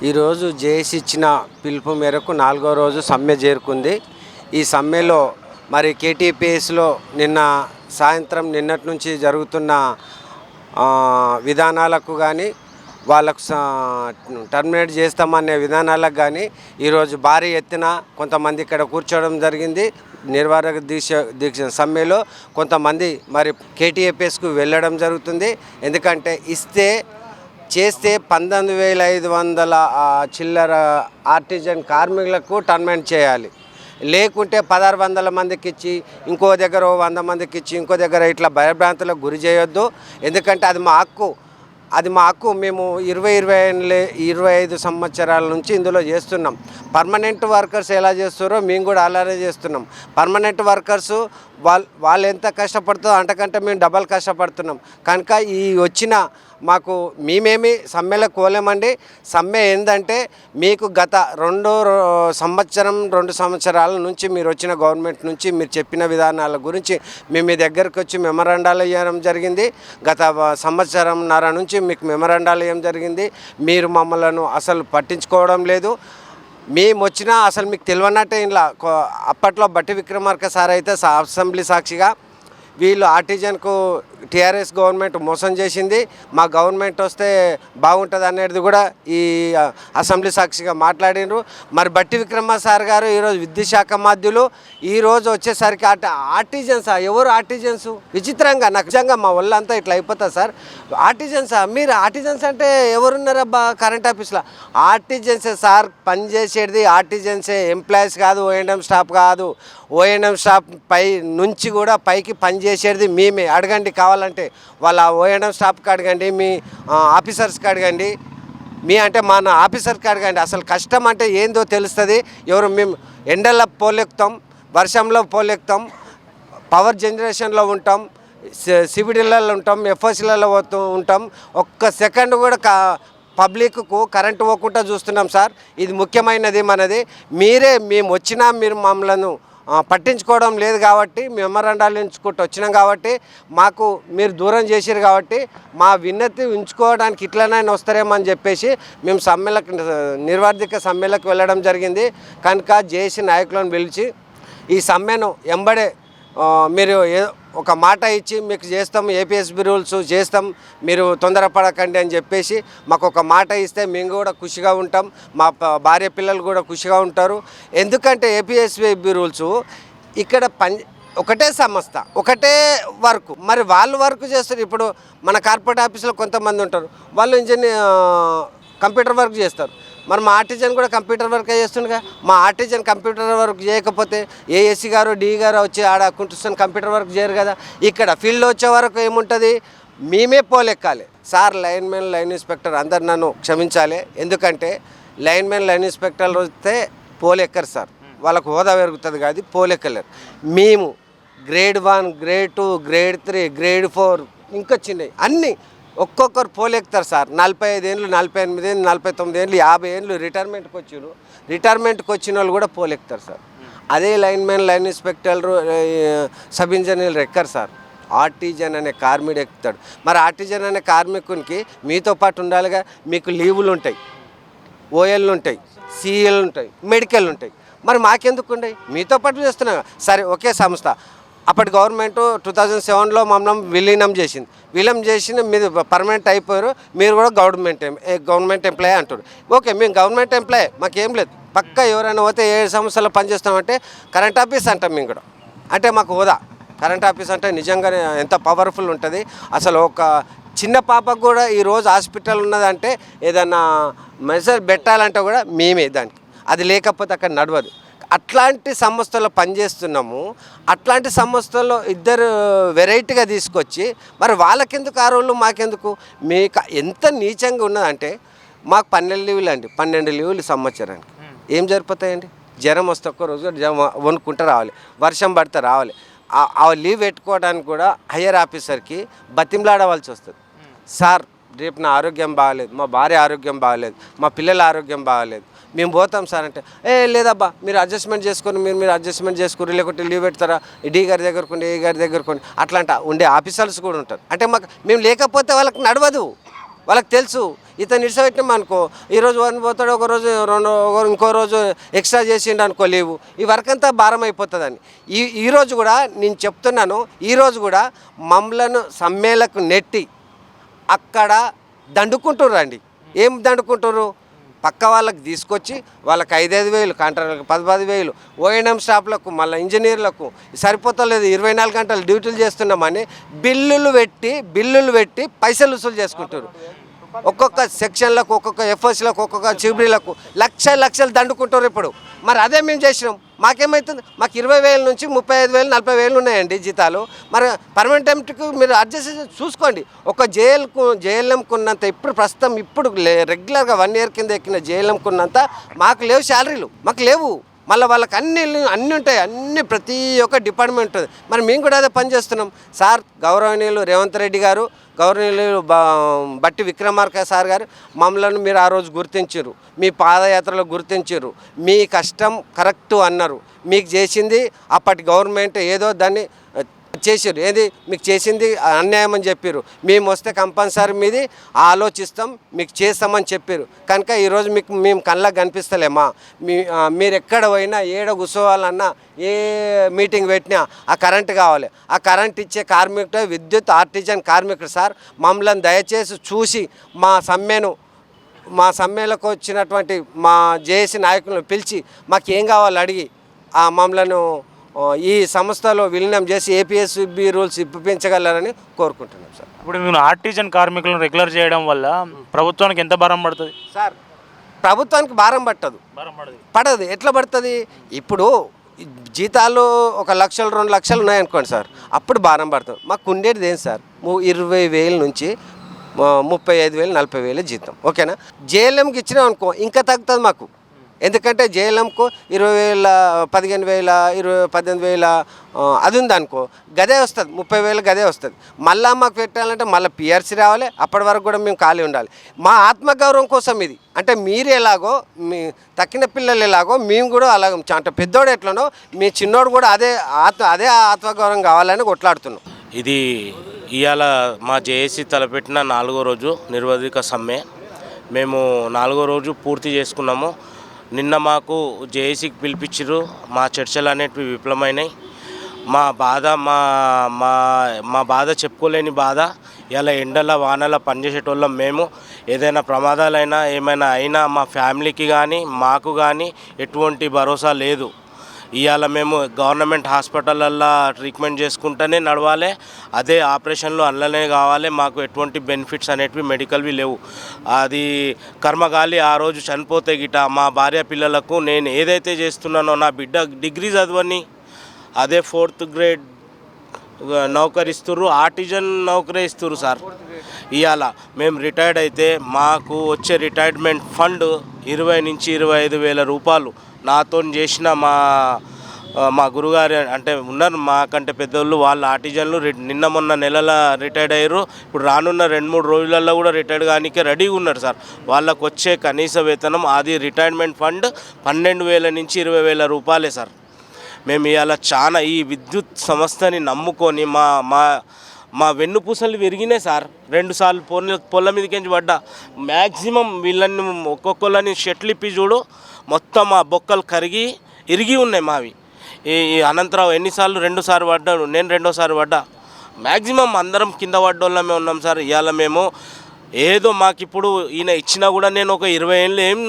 ఈరోజు జేఏసీ ఇచ్చిన పిలుపు మేరకు 4వ రోజు సమ్మె చేరుకుంది. ఈ సమ్మెలో మరి కేటీపీఎస్లో నిన్నటి నుంచి జరుగుతున్న విధానాలకు కానీ వాళ్ళకు టర్మినేట్ చేస్తామనే విధానాలకు కానీ ఈరోజు భారీ ఎత్తున కొంతమంది ఇక్కడ కూర్చోవడం జరిగింది. నిర్వాహక దీక్ష సమ్మెలో కొంతమంది మరి కేటీపీఎస్కు వెళ్ళడం జరుగుతుంది. ఎందుకంటే చేస్తే 19,500 చిల్లర ఆర్టిజన్ కార్మికులకు టర్మినేట్ చేయాలి. లేకుంటే 1,600 మందికి ఇచ్చి ఇంకో దగ్గర 100 మందికి ఇచ్చి ఇంకో దగ్గర ఇట్లా భయభ్రాంతులకు గురి చేయొద్దు. ఎందుకంటే అది మా హక్కు. మేము 25 సంవత్సరాల నుంచి ఇందులో చేస్తున్నాం. పర్మనెంట్ వర్కర్స్ ఎలా చేస్తారో మేము కూడా అలానే చేస్తున్నాం. పర్మనెంట్ వర్కర్సు వాళ్ళు ఎంత కష్టపడుతుందో అంతకంటే మేము డబల్ కష్టపడుతున్నాం. కనుక ఈ వచ్చిన మాకు మేమేమి సమ్మెలకు కోలేమండి. సమ్మె ఏంటంటే మీకు గత 2 సంవత్సరాల నుంచి మీరు వచ్చిన గవర్నమెంట్ నుంచి మీరు చెప్పిన విధానాల గురించి మేము మీ దగ్గరకు వచ్చి మెమరాండాలు ఇవ్వడం జరిగింది. గత సంవత్సరంన్నర నుంచి మీకు మెమరాండాలు ఇవ్వడం జరిగింది. మీరు మమ్మల్ని అసలు పట్టించుకోవడం లేదు. మేము వచ్చినా అసలు మీకు తెలియనట్టే. ఇలా అప్పట్లో బట్టి విక్రమార్క సార్ అయితే అసెంబ్లీ సాక్షిగా వీళ్ళు ఆర్టిజన్కు టీఆర్ఎస్ గవర్నమెంట్ మోసం చేసింది, మా గవర్నమెంట్ వస్తే బాగుంటుంది అనేది కూడా ఈ అసెంబ్లీ సాక్షిగా మాట్లాడినారు. మరి బట్టి విక్రమ సార్ గారు ఈరోజు విద్యుత్ శాఖ మాధ్యులు ఈరోజు వచ్చేసరికి ఆర్టిజన్సా? ఎవరు ఆర్టిజన్స్? విచిత్రంగా నాకు నిజంగా మా వాళ్ళంతా ఇట్లా అయిపోతుంది సార్. ఆర్టిజన్సా? మీరు ఆర్టిజన్స్ అంటే ఎవరున్నారబ్బా కరెంట్ ఆఫీస్లో? ఆర్టిజన్సే సార్ పనిచేసేది. ఆర్టిజన్సే, ఎంప్లాయీస్ కాదు, ఓఎన్ఎం స్టాఫ్ కాదు. ఓఎన్ఎం స్టాఫ్ పై నుంచి కూడా పైకి పనిచేసేది మేమే. అడగండి కావాలంటే వాళ్ళ ఓఎన్ఎం స్టాఫ్కి అడగండి, మీ ఆఫీసర్స్కి అడగండి, అంటే మన ఆఫీసర్కి అడగండి. అసలు కష్టం అంటే ఏందో తెలుస్తుంది. మేము ఎండల్లో పోలెక్కుతాం, వర్షంలో పోలెక్కుతాం, పవర్ జనరేషన్లో ఉంటాం, సిబిడీలలో ఉంటాం, ఎఫ్ఓసీలలో ఉంటాం. ఒక్క సెకండ్ కూడా పబ్లిక్కు కరెంటు పోకుండా చూస్తున్నాం సార్. ఇది ముఖ్యమైనది మనది. మేము వచ్చినా మీరు మమ్మల్ని పట్టించుకోవడం లేదు కాబట్టి, మెమరాండాలు ఉంచుకుంటూ వచ్చినాం కాబట్టి, మాకు మీరు దూరం చేసారు కాబట్టి మా విన్నతి ఉంచుకోవడానికి ఇట్లనైనా వస్తారేమో అని చెప్పేసి మేము నిర్వాధిక సమ్మెలకు వెళ్ళడం జరిగింది. కనుక జేఏసీ నాయకులను పిలిచి ఈ సమ్మెను ఎంబడే మీరు ఒక మాట ఇచ్చి మీకు చేస్తాం, ఏపీఎస్బీ రూల్స్ చేస్తాం, మీరు తొందరపడకండి అని చెప్పేసి మాకు ఒక మాట ఇస్తే మేము కూడా ఖుషిగా ఉంటాం, మా భార్య పిల్లలు కూడా ఖుషిగా ఉంటారు. ఎందుకంటే ఏపీఎస్బీ రూల్స్ ఇక్కడ ఒకటే సంస్థ, ఒకటే వర్క్, మరి వాళ్ళు వర్క్ చేస్తారు. ఇప్పుడు మన కార్పొరేట్ ఆఫీసులో కొంతమంది ఉంటారు, వాళ్ళు కంప్యూటర్ వర్క్ చేస్తారు. మరి మా ఆర్టిజన్ కూడా కంప్యూటర్ వర్క్ చేస్తుండగా, మా ఆర్టిజన్ కంప్యూటర్ వర్క్ చేయకపోతే ఏఎస్సీ గారు డి గారు వచ్చి ఆడ కూర్చొని కంప్యూటర్ వర్క్ చేయరు కదా. ఇక్కడ ఫీల్డ్లో వచ్చే వరకు ఏముంటుంది, మేమే పోలెక్కాలి సార్. లైన్మెన్, లైన్ ఇన్స్పెక్టర్ అందరు నన్ను క్షమించాలి. ఎందుకంటే లైన్మెన్, లైన్ ఇన్స్పెక్టర్లు వస్తే పోలెక్కరు సార్, వాళ్ళకు హోదా పెరుగుతుంది కాదు, పోలెక్కలేరు. మేము గ్రేడ్ 1, గ్రేడ్ 2, గ్రేడ్ 3, గ్రేడ్ 4 ఇంకా చిన్నవి అన్నీ ఒక్కొక్కరు పోలెక్కుతారు సార్. 45 ఏళ్ళు, 48 ఏళ్ళు, 49 ఏళ్ళు, 50 ఏళ్ళు రిటైర్మెంట్కి వచ్చిన వాళ్ళు కూడా పోలెక్కుతారు సార్. అదే లైన్మెన్, లైన్ ఇన్స్పెక్టర్లు, సబ్ ఇంజనీర్లు ఎక్కరు సార్. ఆర్టిజన్ అనే కార్మికుడు ఎక్కుతాడు. మరి ఆర్టిజన్ అనే కార్మికునికి మీతో పాటు ఉండాలిగా. మీకు లీవులు ఉంటాయి, ఓఎల్లు ఉంటాయి, సిఎల్ ఉంటాయి, మెడికల్ ఉంటాయి. మరి మాకెందుకు ఉన్నాయి? మీతో పాటు చేస్తున్నా సరే, ఒకే సంస్థ. అప్పటి గవర్నమెంట్ 2007లో మమ్మల్ని విలీనం చేసింది. మీరు పర్మనెంట్ అయిపోయారు, మీరు కూడా గవర్నమెంట్ ఎంప్లాయీ అంటారు. ఓకే, మేము గవర్నమెంట్ ఎంప్లాయీ, మాకేం లేదు. పక్క ఎవరైనా పోతే 7 సంవత్సరాలు పనిచేస్తామంటే కరెంట్ ఆఫీస్ అంటాం మేము కూడా. అంటే మాకు హోదా. కరెంట్ ఆఫీస్ అంటే నిజంగానే ఎంత పవర్ఫుల్ ఉంటుంది. అసలు ఒక చిన్న పాపకు కూడా ఈరోజు హాస్పిటల్ ఉన్నదంటే ఏదన్నా మెసేజ్ పెట్టాలంటే కూడా మేమే దానికి. అది లేకపోతే అక్కడ నడవదు. అట్లాంటి సంస్థలో పనిచేస్తున్నాము. అట్లాంటి సంస్థల్లో ఇద్దరు వెరైటీగా తీసుకొచ్చి మరి వాళ్ళకెందుకు ఆ రోజులు, మాకెందుకు? మీకు ఎంత నీచంగా ఉన్నదంటే మాకు 12 లీవులు సంవత్సరానికి. ఏం సరిపోతాయండి? జ్వరం వస్తే ఒక్కరోజు వణుకుంటూ రావాలి, వర్షం పడితే రావాలి. ఆ లీవ్ పెట్టుకోవడానికి కూడా హయ్యర్ ఆఫీసర్కి బతిమలాడవలసి వస్తుంది. సార్ రేపు నా ఆరోగ్యం బాగాలేదు, మా భార్య ఆరోగ్యం బాగాలేదు, మా పిల్లల ఆరోగ్యం బాగాలేదు, మేము పోతాం సార్ అంటే, లేదబ్బా మీరు అడ్జస్ట్మెంట్ చేసుకొని మీరు అడ్జస్ట్మెంట్ చేసుకుని, లేకుంటే లీవ్ పెడతారా, డి గారి దగ్గరకోండి, ఏ గారి దగ్గరకోండి, అట్లా ఉండే ఆఫీసర్స్ కూడా ఉంటారు. అంటే మేము లేకపోతే వాళ్ళకి నడవదు. వాళ్ళకి తెలుసు ఇతను ఇడిసపెట్టినాం అనుకో ఈరోజు వన్ పోతాడు, ఒకరోజు రెండు, ఇంకో రోజు ఎక్స్ట్రా చేసిండు అనుకో లీవు, ఈ వర్క్ అంతా భారం అయిపోతుందని. ఈరోజు కూడా నేను చెప్తున్నాను, ఈరోజు కూడా మమ్మలను సమ్మెలకు నెట్టి అక్కడ దండుకుంటుర్రండి. ఏం దండుకుంటుర్రు? పక్క వాళ్ళకి తీసుకొచ్చి వాళ్ళకి 5,000 కాంట్రాక్టర్లకు 10,000 ఓఎన్ఎం స్టాఫ్లకు మళ్ళీ ఇంజనీర్లకు సరిపోతలేదు, 24 గంటలు డ్యూటీలు చేస్తున్నామని బిల్లులు పెట్టి పైసలు వసూలు చేసుకుంటారు. ఒక్కొక్క సెక్షన్లకు, ఒక్కొక్క ఎఫ్ఎస్లకు, ఒక్కొక్క చిబ్రీలకు లక్షలు దండుకుంటారు ఇప్పుడు. మరి అదే మేము చేసినాం, మాకేమవుతుంది? మాకు 20,000 నుంచి 35,000 40,000 ఉన్నాయండి జీతాలు. మరి పర్మనెంట్ ఎంప్టీకి మీరు అడ్జస్ట్ చేసి చూసుకోండి. ఒక జేఎల్ఎంకు ఉన్నంత ప్రస్తుతం ఇప్పుడు రెగ్యులర్గా 1 ఇయర్ కింద ఎక్కిన జేఎల్ఎంకు ఉన్నంత మాకు లేవు శాలరీలు, మాకు లేవు. మళ్ళీ వాళ్ళకి అన్నీ ఉంటాయి, అన్నీ ప్రతి ఒక్క డిపార్ట్మెంట్ ఉంటుంది. మరి మేము కూడా అదే పని చేస్తున్నాం సార్. గౌరవనీయులు రేవంత్ రెడ్డి గారు, గౌరవనీయులు బట్టి విక్రమార్క సార్ గారు మమ్మల్ని మీరు ఆ రోజు గుర్తించారు, మీ పాదయాత్రలో గుర్తించారు, మీ కష్టం కరెక్టు అన్నారు. మీకు చేసింది అప్పటి గవర్నమెంట్ ఏదో దాన్ని చేసారు, ఏది మీకు చేసింది అన్యాయం అని చెప్పారు. మేము వస్తే కంపల్సరీ మీది ఆలోచిస్తాం, మీకు చేస్తామని చెప్పారు. కనుక ఈరోజు మేము కళ్ళకు కనిపిస్తలేమా? మీరు ఎక్కడ పోయినా, ఏడ కూర్చోవాలన్నా, ఏ మీటింగ్ పెట్టినా ఆ కరెంటు కావాలి. ఆ కరెంట్ ఇచ్చే కార్మికుడు విద్యుత్ ఆర్టిజన్ కార్మికుడు సార్. మమ్మల్ని దయచేసి చూసి మా సమ్మెలకు వచ్చినటువంటి మా జేఏసీ నాయకులను పిలిచి మాకు ఏం కావాలో అడిగి మమ్మల్ని ఈ సంస్థలో విలీనం చేసి ఏపీఎస్బి రూల్స్ ఇప్పించగలరని కోరుకుంటున్నాం సార్. ఇప్పుడు మేము ఆర్టిజన్ కార్మికులను రెగ్యులర్ చేయడం వల్ల ప్రభుత్వానికి ఎంత భారం పడుతుంది సార్? ప్రభుత్వానికి భారం పడదు. ఎట్లా పడుతుంది? ఇప్పుడు జీతాలు 1 లక్ష 2 లక్షలు ఉన్నాయనుకోండి సార్, అప్పుడు భారం పడుతుంది. మాకు ఉండేది ఏం సార్? 20,000 నుంచి 35,000 40,000 జీతం, ఓకేనా? జేఎల్ఎంకి ఇచ్చినాం అనుకో ఇంకా తగ్గుతుంది మాకు. ఎందుకంటే జేఎల్ఎంకు 20,000 15,000 18,000 అది ఉందనుకో, గదే వస్తుంది. 30,000 గదే వస్తుంది. మళ్ళీ మాకు పెట్టాలంటే మళ్ళీ పిఆర్సీ రావాలి. అప్పటి వరకు కూడా మేము ఖాళీ ఉండాలి. మా ఆత్మగౌరవం కోసం ఇది. అంటే మీరు ఎలాగో, మీ తక్కిన పిల్లలు ఎలాగో మేము కూడా అలాగ, అంటే పెద్దోడు ఎట్లనో మీ చిన్నోడు కూడా అదే ఆత్మగౌరవం కావాలని కొట్లాడుతున్నాం. ఇది ఇవాళ మా జేఏసీ తలపెట్టిన 4వ రోజు నిర్వధిక సమ్మె. మేము 4వ రోజు పూర్తి చేసుకున్నాము. నిన్న మాకు జేఏసీకి పిలిపించారు. మా చర్చలు అనేటివి విఫలమైనాయి. మా బాధ మా బాధ చెప్పుకోలేని బాధ. ఇలా ఎండల వానల పనిచేసేటోళ్ళం మేము. ఏదైనా ప్రమాదాలైనా ఏమైనా అయినా మా ఫ్యామిలీకి కానీ మాకు కానీ ఎటువంటి భరోసా లేదు. ఇవాళ మేము గవర్నమెంట్ హాస్పిటళ్ళల్లో ట్రీట్మెంట్ చేసుకుంటూనే నడవాలి, అదే ఆపరేషన్లు అందులోనే కావాలి. మాకు ఎటువంటి బెనిఫిట్స్ అనేటివి మెడికల్వి లేవు. అది కర్మగాలి ఆ రోజు చనిపోతే గిట మా భార్య పిల్లలకు నేను ఏదైతే చేస్తున్నానో, నా బిడ్డ డిగ్రీ చదవని అదే 4th గ్రేడ్ నౌకరీ ఇస్తుర్రు, ఆర్టిజన్ నౌకరీ ఇస్తుర్రు సార్. ఇవాళ మేము రిటైర్డ్ అయితే మాకు వచ్చే రిటైర్మెంట్ ఫండ్ 20,000 నుంచి 25,000 రూపాయలు. నాతో చేసిన మా గురుగారు అంటే ఉన్నారు మాకంటే పెద్దోళ్ళు, వాళ్ళ ఆర్టిజన్లు నిన్న మొన్న నెలల రిటైర్డ్ అయ్యారు. ఇప్పుడు రానున్న 2-3 రోజులలో కూడా రిటైర్డ్ కానికే రెడీగా ఉన్నారు సార్. వాళ్ళకు వచ్చే కనీస వేతనం అది రిటైర్మెంట్ ఫండ్ 12,000 నుంచి 20,000 రూపాయలే సార్. మేము ఇవాళ చాలా ఈ విద్యుత్ సంస్థని నమ్ముకొని మా వెన్నుపూసలు విరిగినాయి సార్. 2 సార్లు పొల్ల మీదకించి పడ్డా. మ్యాక్సిమం వీళ్ళని ఒక్కొక్కళ్ళని షెట్లు ఇప్పి చూడు, మొత్తం మా బొక్కలు ఇరిగి ఉన్నాయి మావి. ఈ అనంతరావు ఎన్నిసార్లు 2 సార్లు పడ్డాడు, నేను 2వ పడ్డా. మ్యాక్సిమం అందరం కింద పడ్డోళ్ళమే ఉన్నాం సార్. ఇవాళ మేము ఏదో మాకిప్పుడు ఈయన ఇచ్చినా కూడా నేను ఒక 20 ఏళ్ళు ఏం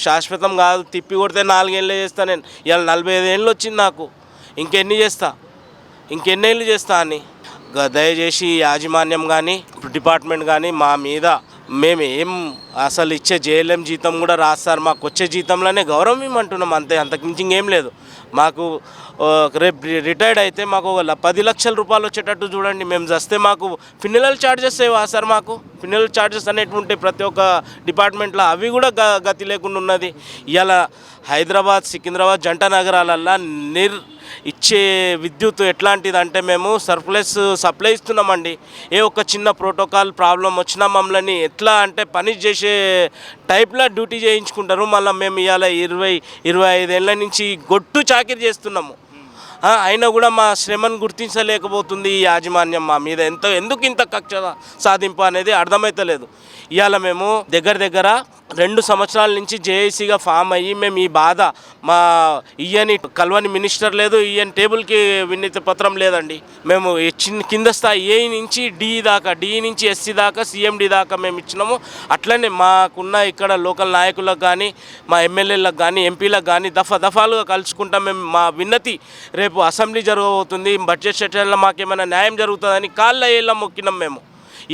శాశ్వతం కాదు, తిప్పి కొడితే 4 ఏళ్ళే చేస్తా నేను. ఇవాళ 45 ఏళ్ళు వచ్చింది నాకు, ఇంకెన్నేళ్ళు చేస్తా అని. దయచేసి యాజమాన్యం కానీ డిపార్ట్మెంట్ కానీ మా మీద మేము అసలు ఇచ్చే జేఎల్ఎం జీతం కూడా రాదు సార్. మాకు వచ్చే జీతంలోనే గౌరవం ఇవ్వమంటున్నాం, అంతకుమించి ఇంకేం లేదు. మాకు రేపు రిటైర్డ్ అయితే మాకు 10 లక్షల రూపాయలు వచ్చేటట్టు చూడండి. మేము వస్తే మాకు ఫినరల్ ఛార్జెస్ ఏవా సార్? మాకు ఫినరల్ ఛార్జెస్ అనేటువంటి ప్రతి ఒక్క డిపార్ట్మెంట్లో అవి కూడా గతి లేకుండా ఉన్నది. ఇవాళ హైదరాబాద్ సికింద్రాబాద్ జంట నగరాలల్లో ఇచ్చే విద్యుత్ ఎట్లాంటిదంటే మేము సర్ప్లస్ సప్లై ఇస్తున్నామండి. ఒక్క చిన్న ప్రోటోకాల్ ప్రాబ్లం వచ్చినా మమ్మల్ని ఎట్లా అంటే పని చేసే టైప్లో డ్యూటీ చేయించుకుంటారు. మళ్ళీ మేము ఇవాళ 20-25 ఏళ్ళ నుంచి గొట్టు చాకిరి చేస్తున్నాము. అయినా కూడా మా శ్రమను గుర్తించలేకపోతుంది ఈ యాజమాన్యం మా మీద ఎందుకు ఇంత కక్ష సాధింపు అనేది అర్థమైతలేదు. ఇవాళ మేము దగ్గర 2 సంవత్సరాల నుంచి జేఏసీగా ఫామ్ అయ్యి మేము ఈ బాధ మా ఈయని కల్వని మినిస్టర్ లేదు, ఈయన టేబుల్కి వినతి పత్రం లేదండి. మేము కింద స్థాయి ఏ నుంచి డి నుంచి ఎస్సీ దాకా CMD దాకా మేము ఇచ్చినాము. అట్లనే మాకున్న ఇక్కడ లోకల్ నాయకులకు కానీ మా ఎమ్మెల్యేలకు కానీ ఎంపీలకు కానీ దఫాలుగా కలుసుకుంటాం. మేము మా విన్నతి రేపు అసెంబ్లీ జరగబోతుంది, బడ్జెట్ సెషన్లో మాకేమైనా న్యాయం జరుగుతుందని కాళ్ళ ఏళ్ళ మొక్కినాం మేము.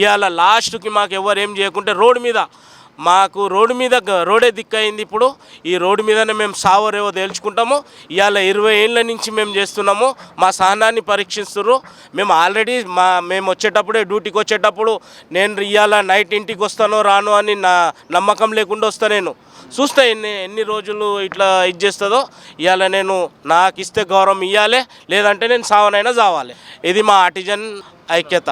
ఇవాళ లాస్ట్కి మాకు ఎవరు ఏం చేయకుంటే రోడ్డు మీద రోడే దిక్కయింది. ఇప్పుడు ఈ రోడ్డు మీదనే మేము సావరేవో తేల్చుకుంటాము. ఇవాళ 20 ఏళ్ళ నుంచి మేము చేస్తున్నాము. మా సహనాన్ని పరీక్షిస్తున్నారు. మేము ఆల్రెడీ మేము వచ్చేటప్పుడే డ్యూటీకి వచ్చేటప్పుడు నేను ఇవాళ నైట్ ఇంటికి వస్తానో రాను అని నా నమ్మకం లేకుండా వస్తా. నేను చూస్తా ఎన్ని రోజులు ఇట్లా ఇది చేస్తుందో. ఇవాళ నేను నాకు ఇస్తే గౌరవం ఇవ్వాలి, లేదంటే నేను సావనైనా చావాలి. ఇది మా ఆర్టిజన్ ఐక్యత.